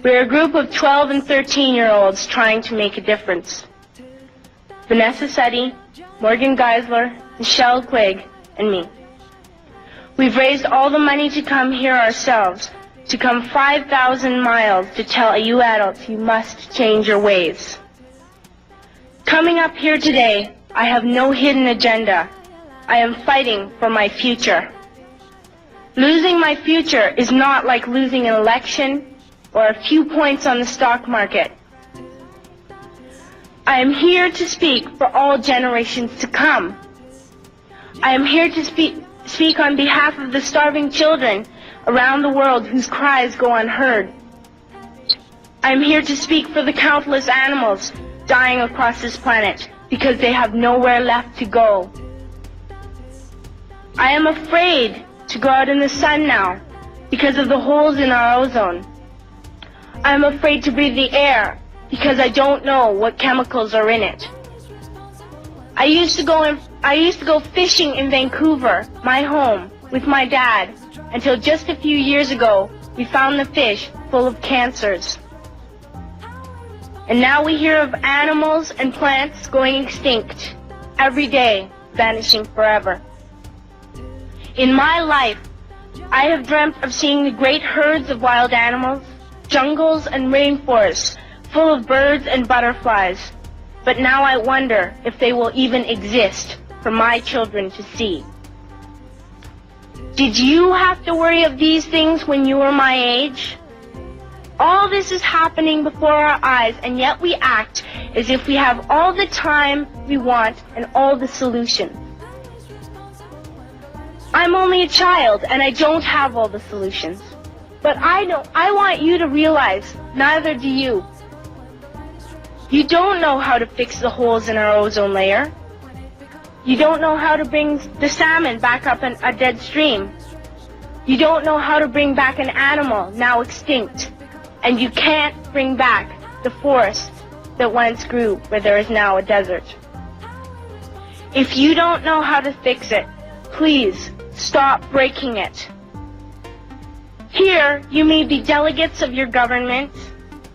We're a group of 12 and 13-year-olds trying to make a difference. Vanessa Seti, Morgan Geisler, Michelle Quigg, and me. We've raised all the money to come here ourselves, to come 5,000 miles to tell you adults you must change your ways. Coming up here today, I have no hidden agenda. I am fighting for my future. Losing my future is not like losing an election or a few points on the stock market. I am here to speak for all generations to come. I am here to speak on behalf of the starving children around the world whose cries go unheard. I am here to speak for the countless animals dying across this planet because they have nowhere left to go. I am afraid to go out in the sun now because of the holes in our ozone. I am afraid to breathe the air because I don't know what chemicals are in it. I used to go fishing in Vancouver, my home, with my dad, until just a few years ago we found the fish full of cancers. And now we hear of animals and plants going extinct, every day vanishing forever. In my life, I have dreamt of seeing the great herds of wild animals, jungles and rainforests full of birds and butterflies. But now I wonder if they will even exist for my children to see. Did you have to worry of these things when you were my age? All this is happening before our eyes, and yet we act as if we have all the time we want and all the solutions. I'm only a child, and I don't have all the solutions. But I want you to realize, neither do you. You don't know how to fix the holes in our ozone layer. You don't know how to bring the salmon back up a dead stream. You don't know how to bring back an animal now extinct. And you can't bring back the forest that once grew where there is now a desert. If you don't know how to fix it, please stop breaking it. Here, you may be delegates of your government,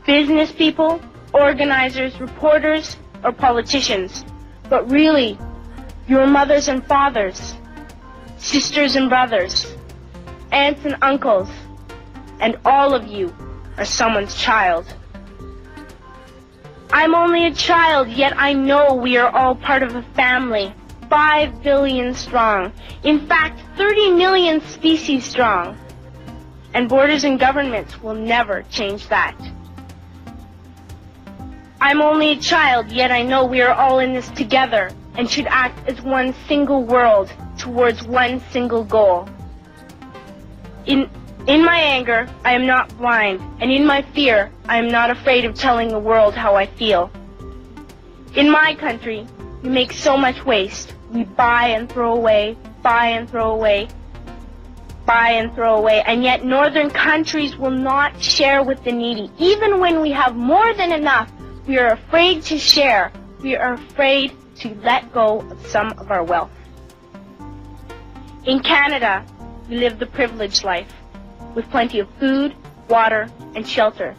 business people, organizers, reporters, or politicians, but really, your mothers and fathers, sisters and brothers, aunts and uncles, and all of you are someone's child. I'm only a child, yet I know we are all part of a family, 5 billion strong, in fact 30 million species strong, and borders and governments will never change that. I'm only a child, yet I know we are all in this together and should act as one single world towards one single goal. In my anger, I am not blind, and in my fear, I am not afraid of telling the world how I feel. In my country, we make so much waste. We buy and throw away, buy and throw away, buy and throw away, and yet northern countries will not share with the needy. Even when we have more than enough, we are afraid to share. We are afraid to let go of some of our wealth. In Canada, we live the privileged life, with plenty of food, water, and shelter.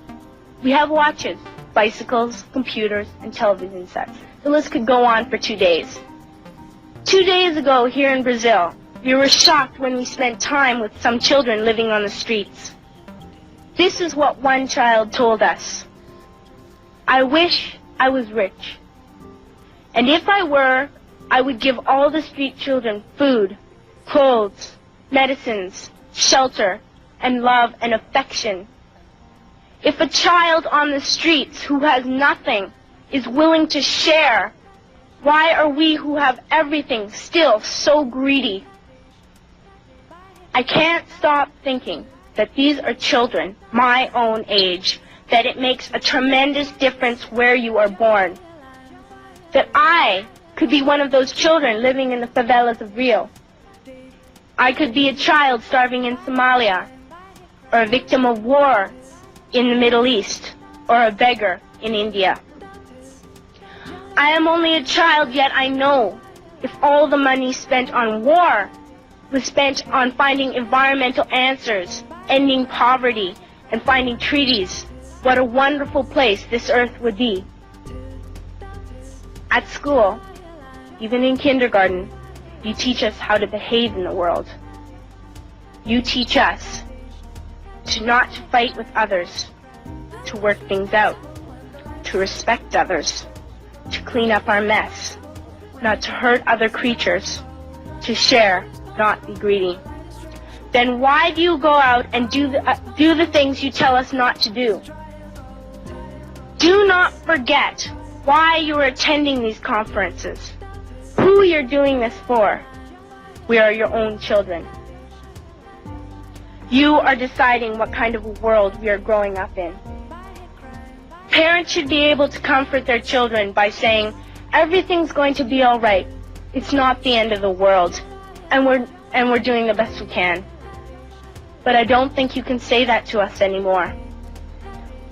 We have watches, bicycles, computers, and television sets. The list could go on for 2 days. 2 days ago, here in Brazil, we were shocked when we spent time with some children living on the streets. This is what one child told us. I wish I was rich. And if I were, I would give all the street children food, clothes, medicines, shelter, and love and affection. If a child on the streets who has nothing is willing to share, why are we who have everything still so greedy? I can't stop thinking that these are children my own age, that it makes a tremendous difference where you are born. That I could be one of those children living in the favelas of Rio. I could be a child starving in Somalia, or a victim of war in the Middle East, or a beggar in India. I am only a child, yet I know if all the money spent on war was spent on finding environmental answers, ending poverty, and finding treaties what a wonderful place this earth would be. At school, even in kindergarten, you teach us how to behave in the world. You teach us to not to fight with others, to work things out, to respect others, to clean up our mess, not to hurt other creatures, to share, not be greedy. Then why do you go out and do the things you tell us not to do? Do not forget why you are attending these conferences, who you're doing this for. We are your own children. You are deciding what kind of a world we are growing up in. Parents should be able to comfort their children by saying, everything's going to be all right. It's not the end of the world, and we're doing the best we can. But I don't think you can say that to us anymore.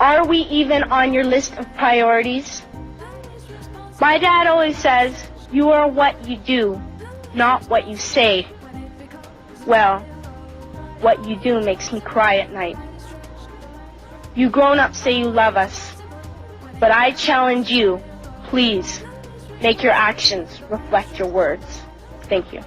Are we even on your list of priorities? My dad always says, you are what you do, not what you say. Well, what you do makes me cry at night. You grown-ups say you love us, but I challenge you, please, make your actions reflect your words. Thank you.